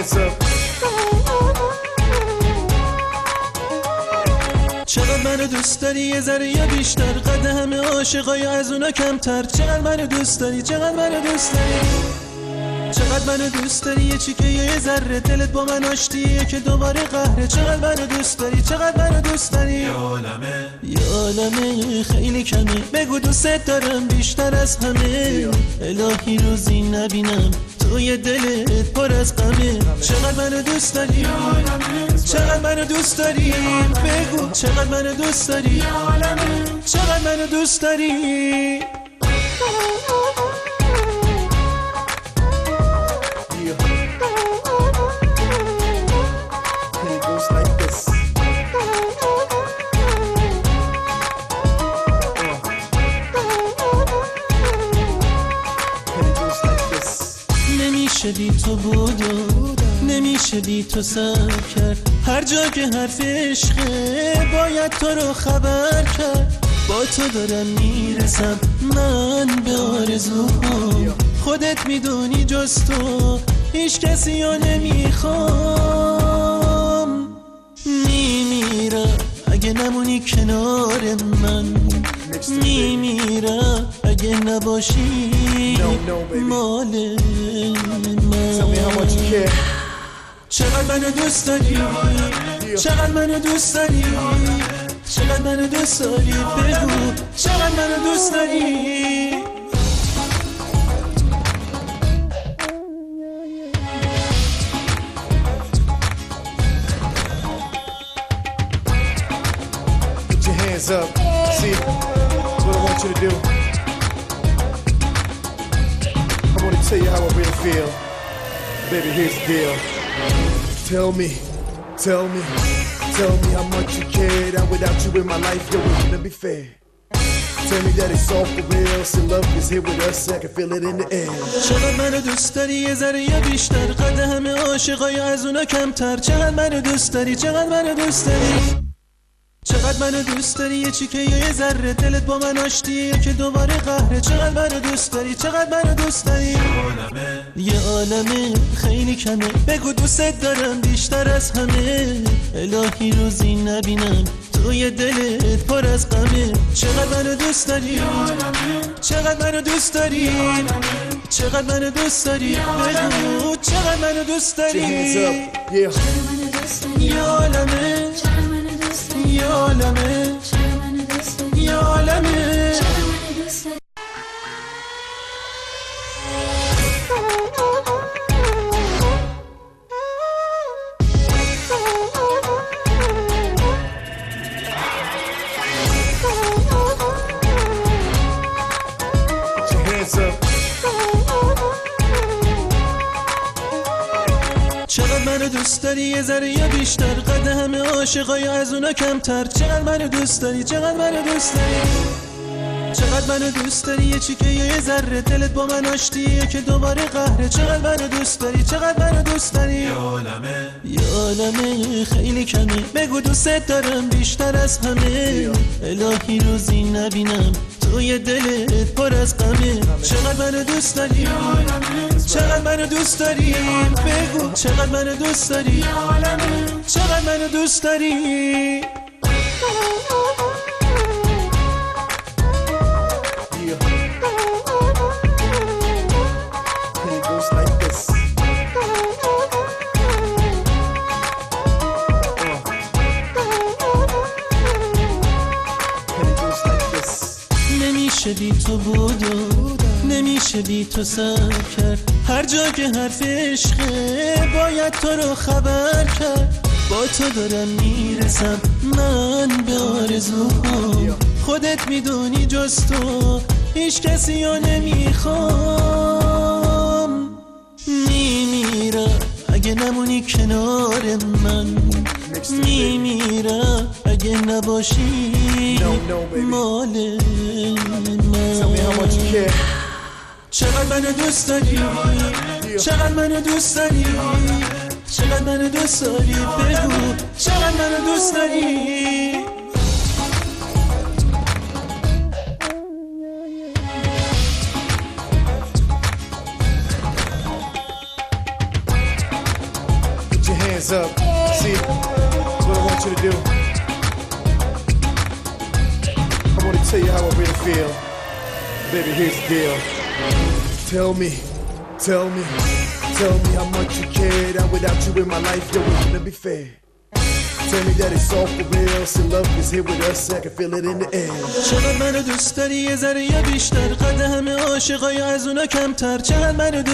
hands up. چقدر منو دوست داری یه ذره یا بیشتر، قد همه عاشقای از اونا کمتر. چقدر منو دوست داری، چقدر منو دوست داری، چقدر منو دوست داری یه چیکه یه ذره دلت با من آشتیه که دوباره قهره. چقدر منو دوست داری، چقدر منو دوست داری، یه عالمه خیلی کمه. بگو دوست دارم بیشتر از همه، الهی روزی نبینم توی دلت پر از غمه. چقدر منو دوست داری، چقدر منو دوست داری، بگو چقدر منو دوست داری، چقدر منو دوست داری. نمیشه بی تو بود و نمیشه بی تو سر کرد. هر جا که حرف عشقه باید تو رو خبر کرد. با تو دارم میرسم من به آرزوام، خودت میدونی جز تو هیچ کسی رو نمیخوام. میمیرم اگه نمونی کنار من، میمیرم اگه نباشی مال من. چقدر منو دوست داری، چقدر منو دوست داری، چقدر منو دوست داری، بگو چقدر منو دوست داری. Put your hands up. See, that's what I want you to do. I want to tell you how I really feel. Baby, here's the deal. Tell me how much you care. That without you in my life, yo, it wouldn't be fair. Tell me that it's all for real. So love is here with us, I can feel it in the air. چقدر منو دوست داری یه ذره یا بیشتر، قد همه عاشقای از اونا کمتر. چقدر منو دوست داری، چقدر منو دوست داری، چقدر منو دوست داری یه چیکه یه ذره دلت با من آشتیه که دوباره قهره. چقدر منو دوست داری، چقدر منو دوست داری، یه عالمه خیلی کمه. بگو دوست دارم بیشتر از همه، الهی روزی نبینم توی دلت پر از غمه. چقدر منو دوست داری، چقدر منو دوست داری، چقدر منو دوست داری، بگو چقدر منو دوست داری. یه عالمه، یه عالمه، یه عالمه. چقدر منو دوست داری یه ذره یا بیشتر، قد همه عاشقای از اونا کمتر. چقدر منو دوست داری، چقدر منو دوست داری، چقدر منو دوست داری یه چیکه یه ذره دلت با من آشتیه که دوباره قهره. چقدر منو دوست داری، چقدر منو دوست داری، یه عالمه خیلی کمه. بگو دوست دارم بیشتر از همه، الهی روزی نبینم توی دلت پر از غمه. چقدر منو دوست داری، چقدر منو دوست داری، بگو چقدر منو دوست داری، چقدر منو دوست داری. نمیشه بی تو بود و نمیشه بی تو سر کرد. هر جا که حرف عشقه باید تو رو خبر کرد. با تو دارم میرسم من به آرزوام، خودت میدونی جز تو هیچ کسی رو نمیخوام. میمیرم اگه نمونی کنار من، میمیرم اگه نباشی مال من. چقدر منو دوست داری، چقدر منو دوست داری، چقدر منو دوست داری، بگو چقدر منو دوست داری. hands up. See, that's what I want you to do. I want to tell you how I really feel. Baby, here's the deal. Tell me how much you care. That without you in my life, yo, it wouldn't be fair. Tell me that it's all for real. So love is here with us, I can feel it in the air. چقدر منو دوست داری یه ذره یا بیشتر قد همه عاشقای از اونا کمتر چقدر منو